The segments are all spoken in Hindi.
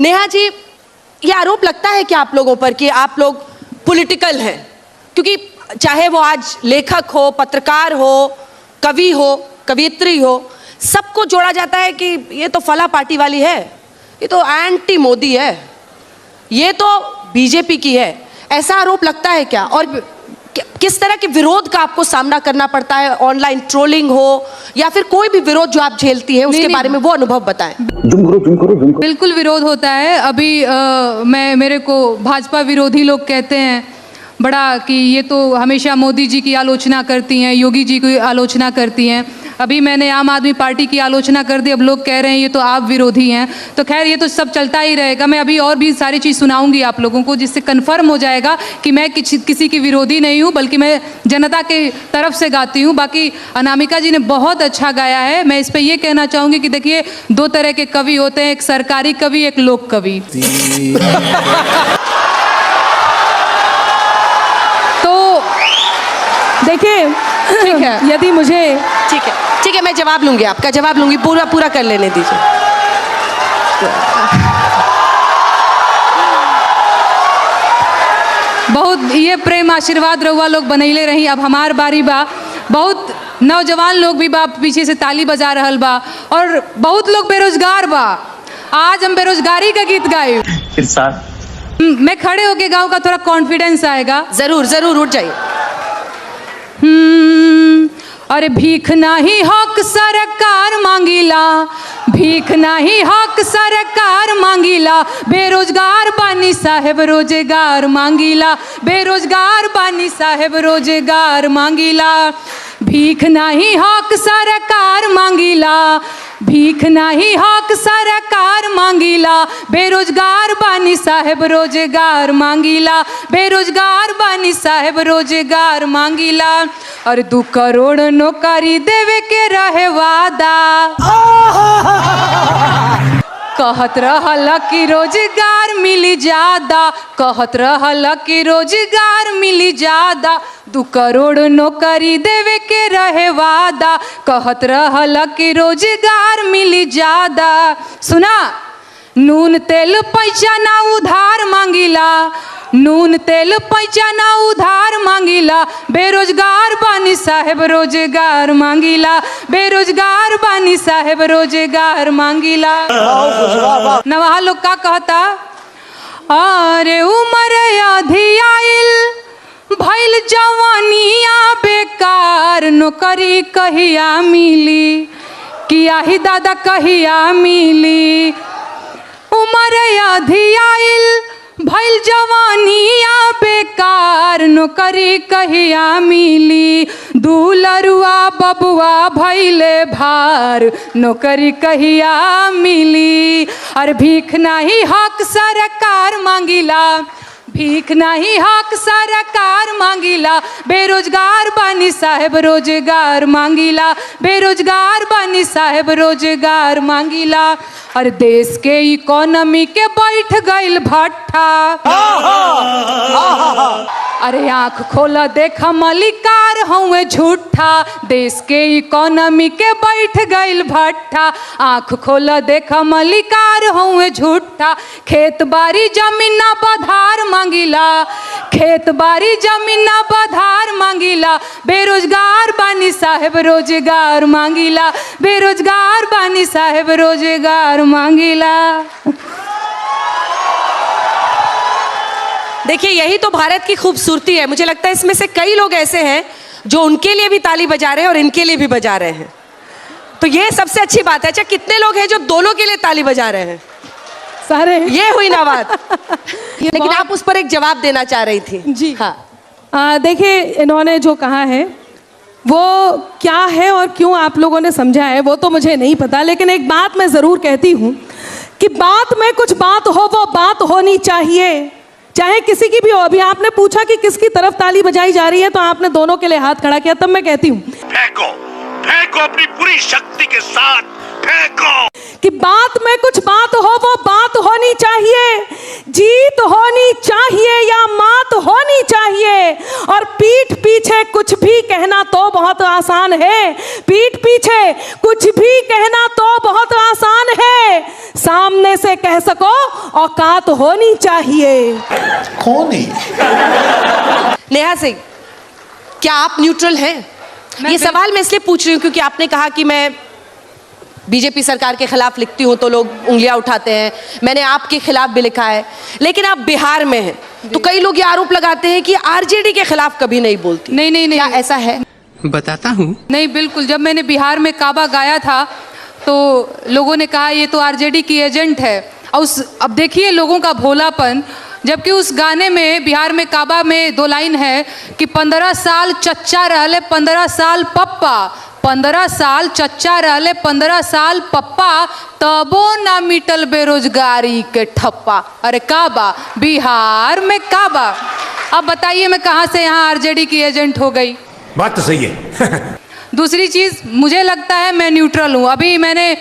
नेहा जी, ये आरोप लगता है कि आप लोगों पर कि आप लोग पॉलिटिकल हैं, क्योंकि चाहे वो आज लेखक हो, पत्रकार हो, कवि हो, कवियत्री हो, सबको जोड़ा जाता है कि ये तो फला पार्टी वाली है, ये तो एंटी मोदी है, ये तो बीजेपी की है। ऐसा आरोप लगता है क्या? और किस तरह के विरोध का आपको सामना करना पड़ता है? ऑनलाइन ट्रोलिंग हो या फिर कोई भी विरोध जो आप झेलती है, उसके बारे में वो अनुभव बताएं। बिल्कुल विरोध होता है। अभी मेरे को भाजपा विरोधी लोग कहते हैं बड़ा कि ये तो हमेशा मोदी जी की आलोचना करती हैं, योगी जी की आलोचना करती हैं। अभी मैंने आम आदमी पार्टी की आलोचना कर दी, अब लोग कह रहे हैं ये तो आप विरोधी हैं। तो खैर ये तो सब चलता ही रहेगा। मैं अभी और भी सारी चीज़ सुनाऊंगी आप लोगों को, जिससे कन्फर्म हो जाएगा कि मैं किसी की विरोधी नहीं हूँ, बल्कि मैं जनता के तरफ से गाती हूँ। बाकी अनामिका जी ने बहुत अच्छा गाया है। मैं इस पर यह कहना चाहूँगी कि देखिए, दो तरह के कवि होते हैं, एक सरकारी कवि, एक लोक कवि। तो देखिए, ठीक है, यदि मुझे ठीक है, मैं जवाब लूंगी, आपका जवाब लूंगी, पूरा कर लेने दीजिए। बहुत ये प्रेम आशीर्वाद रहुआ लोग बनैले रही। अब हमार बारी बा। बहुत नौजवान लोग भी बा, पीछे से ताली बजा रहल बा, और बहुत लोग बेरोजगार बा। आज हम बेरोजगारी का गीत गाए। मैं खड़े होके गाऊं का थोड़ा कॉन्फिडेंस आएगा। जरूर उठ जाइए। अरे भीख नाही हक सरकार मांगीला, भीख नाही हक सरकार मांगीला, बेरोजगार बानी साहेब रोजगार मांगीला, बेरोजगार बानी साहेब रोजगार मांगीला। भीख नाही हक सरकार मांगीला, भीख नाही हक सरकार मांगीला, बेरोजगार बानी साहेब रोजगार मांगीला, बेरोजगार बानी साहेब रोजगार मांगीला। और 2 करोड़ नौकरी देवे के रहे वादा, कहत रहल कि रोजगार मिली ज्यादा, कहत रहल कि रोजगार मिली ज्यादा। 2 करोड़ नौकरी देवे के रहे वादा, कहत रहल कि रोजगार मिली ज्यादा। सुना, नून तेल पैसा ना उधार मांगीला, नून तेल पैसा ना उधार मांगीला, बेरोजगार बानी साहेब रोजगार मांगीला, बेरोजगार बानी साहेब रोजगार मांगीला। नवा लोग का कहता, अरे उमर आधी आइल भइल जवानिया बेकार, नौकरी कहिया मिली, किया ही दादा कहिया मिली। उमर आधी आइल भइल जवानिया बेकार, नौकरी कहिया मिली, दूलरुआ बबुआ भइले भार, नौकरी कहिया मिली। और भीख नाही हक सरकार मांगीला, भीख नहीं हक सरकार मांगीला, बेरोजगार बानी साहेब रोजगार मांगीला, बेरोजगार बानी साहेब रोजगार मांगीला। और देश के इकोनॉमी के बैठ गइल भट्ठा, अरे आँख खोला देखा मलिकार हुए झूठा, देश के इकोनॉमी के बैठ गइल भट्ठा, आँख खोला देखा मलिकार हुए झूठा। खेत बाड़ी जमीन ना बधार मांगीला, खेत बाड़ी जमीन ना बधार मांगीला, बेरोजगार बानी साहेब रोजगार मांगीला, बेरोजगार बानी साहेब रोजगार मांगीला। देखिए, यही तो भारत की खूबसूरती है। मुझे लगता है इसमें से कई लोग ऐसे हैं जो उनके लिए भी ताली बजा रहे हैं और इनके लिए भी बजा रहे हैं, तो ये सबसे अच्छी बात है। अच्छा, कितने लोग हैं जो दोनों के लिए ताली बजा रहे हैं? सारे। ये हुई ना बात। लेकिन आप उस पर एक जवाब देना चाह रही थी। जी हाँ, देखिए, इन्होंने जो कहा है वो क्या है और क्यों आप लोगों ने समझा है वो तो मुझे नहीं पता, लेकिन एक बात मैं ज़रूर कहती हूँ कि बात में कुछ बात हो, वो बात होनी चाहिए, चाहे किसी की भी हो। अभी आपने पूछा कि किसकी तरफ ताली बजाई जा रही है, तो आपने दोनों के लिए हाथ खड़ा किया, तब मैं कहती हूँ फेंको अपनी पूरी शक्ति के साथ फेंको, कि बात में कुछ बात हो, वो बात होनी चाहिए। जीत जीत होनी चाहिए या मात होनी चाहिए, और पीठ पीछे कुछ भी कहना तो बहुत आसान है, पीठ पीछे कुछ भी कहना तो बहुत आसान है, सामने से कह सको औकात होनी चाहिए। कौन है? नेहा सिंह, क्या आप न्यूट्रल हैं? ये सवाल मैं इसलिए पूछ रही हूँ क्योंकि आपने कहा कि मैं बीजेपी सरकार के खिलाफ लिखती हूँ तो लोग उंगलियां उठाते हैं, मैंने आपके खिलाफ भी लिखा है, लेकिन आप बिहार में हैं तो कई लोग ये आरोप लगाते हैं कि आरजेडी के खिलाफ कभी नहीं बोलती। नहीं, क्या ऐसा है? बताता हूँ। नहीं, बिल्कुल। जब मैंने बिहार में काबा गाया था तो लोगों ने कहा ये तो आरजेडी की एजेंट है। और अब देखिए लोगों का भोलापन, जबकि उस गाने में बिहार में काबा में 2 लाइन है कि 15 साल चच्चा रहले 15 साल पप्पा, 15 साल चच्चा रहले 15 साल पप्पा, तबो ना मिटल बेरोजगारी के ठप्पा। अरे काबा, बिहार में काबा। अब बताइए मैं कहाँ से यहाँ आरजेडी की एजेंट हो गई? बात तो सही है। दूसरी चीज़, मुझे लगता है मैं न्यूट्रल हूँ। अभी मैंने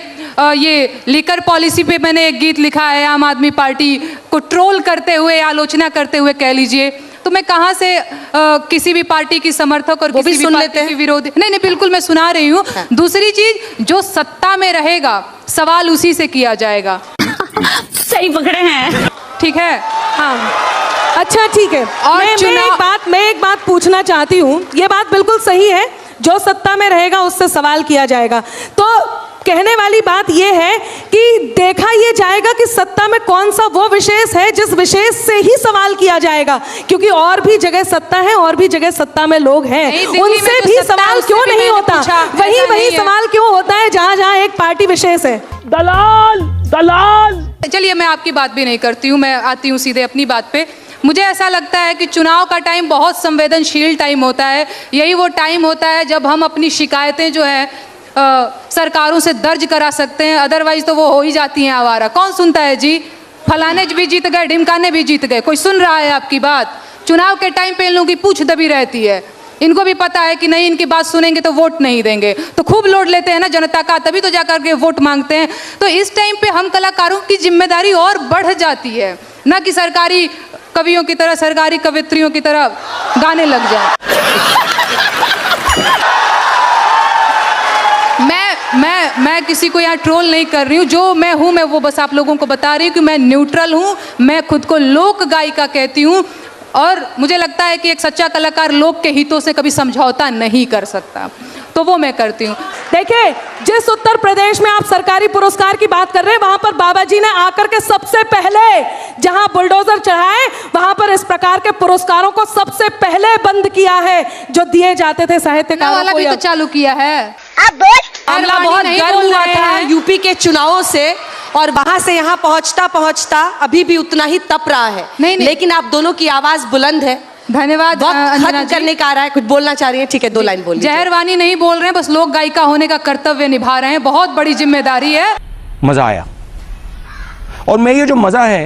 ये लिकर पॉलिसी पे मैंने एक गीत लिखा है, आम आदमी पार्टी को ट्रोल करते हुए, आलोचना करते हुए कह लीजिए। तो मैं कहाँ से किसी भी पार्टी की समर्थक और किसी भी पार्टी की विरोधी, नहीं, बिल्कुल मैं सुना रही हूँ। दूसरी चीज, जो सत्ता में रहेगा सवाल उसी से किया जाएगा। सही पकड़े हैं। ठीक है, हाँ, अच्छा ठीक है। और मैं एक बात पूछना चाहती हूँ, ये बात बिल्कुल सही है, जो सत्ता में रहेगा उससे सवाल किया जाएगा। तो कहने वाली बात यह है कि देखा यह जाएगा कि सत्ता में कौन सा वो विशेष है जिस विशेष से ही सवाल किया जाएगा, क्योंकि और भी जगह सत्ता है, और भी जगह सत्ता में लोग हैं, उनसे भी सवाल क्यों नहीं होता? वही सवाल क्यों होता है जहां जहां एक पार्टी विशेष है? दलाल दलाल। चलिए, मैं आपकी बात भी नहीं करती हूँ, मैं आती हूँ सीधे अपनी बात पे। मुझे ऐसा लगता है कि चुनाव का टाइम बहुत संवेदनशील टाइम होता है। यही वो टाइम होता है जब हम अपनी शिकायतें जो है सरकारों से दर्ज करा सकते हैं, अदरवाइज तो वो हो ही जाती हैं आवारा। कौन सुनता है जी? फलाने भी जीत गए, ढिमकाने भी जीत गए, कोई सुन रहा है आपकी बात? चुनाव के टाइम पे इन लोगों की पूछ दबी रहती है, इनको भी पता है कि नहीं इनकी बात सुनेंगे तो वोट नहीं देंगे, तो खूब लोड लेते हैं ना जनता का, तभी तो जाकर के वोट मांगते हैं। तो इस टाइम पे हम कलाकारों की जिम्मेदारी और बढ़ जाती है, ना कि सरकारी कवियों की तरह, सरकारी कवित्रियों की तरह गाने लग जाए। मैं किसी को यहाँ ट्रोल नहीं कर रही हूँ, जो मैं हूँ मैं वो बस आप लोगों को बता रही हूँ कि मैं न्यूट्रल हूँ। मैं खुद को लोक गायिका कहती हूँ और मुझे लगता है कि एक सच्चा कलाकार लोक के हितों से कभी समझौता नहीं कर सकता, तो वो मैं करती हूँ। देखिए, जिस उत्तर प्रदेश में आप सरकारी पुरस्कार की बात कर रहे हैं, वहां पर बाबा जी ने आकर के सबसे पहले जहां बुलडोजर चढ़ाए, वहां पर इस प्रकार के पुरस्कारों को सबसे पहले बंद किया है, जो दिए जाते थे साहित्यकारों को। भी तो चालू किया है। मामला बहुत गर्म हुआ था यूपी के चुनावों से, और वहां से यहाँ पहुंचता पहुंचता अभी भी उतना ही तप रहा है। नहीं। लेकिन आप दोनों की आवाज बुलंद है। धन्यवाद। खत्म करने का आ रहा है, कुछ बोलना चाह रही है? ठीक है, 2 लाइन बोलिए। जहरवानी नहीं बोल रहे हैं, बस लोक गायिका होने का कर्तव्य निभा रहे हैं, बहुत बड़ी जिम्मेदारी है। मजा आया, और मैं ये जो मजा है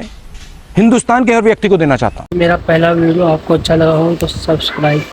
हिंदुस्तान के हर व्यक्ति को देना चाहता हूँ। मेरा पहला वीडियो आपको अच्छा लगा हो तो सब्सक्राइब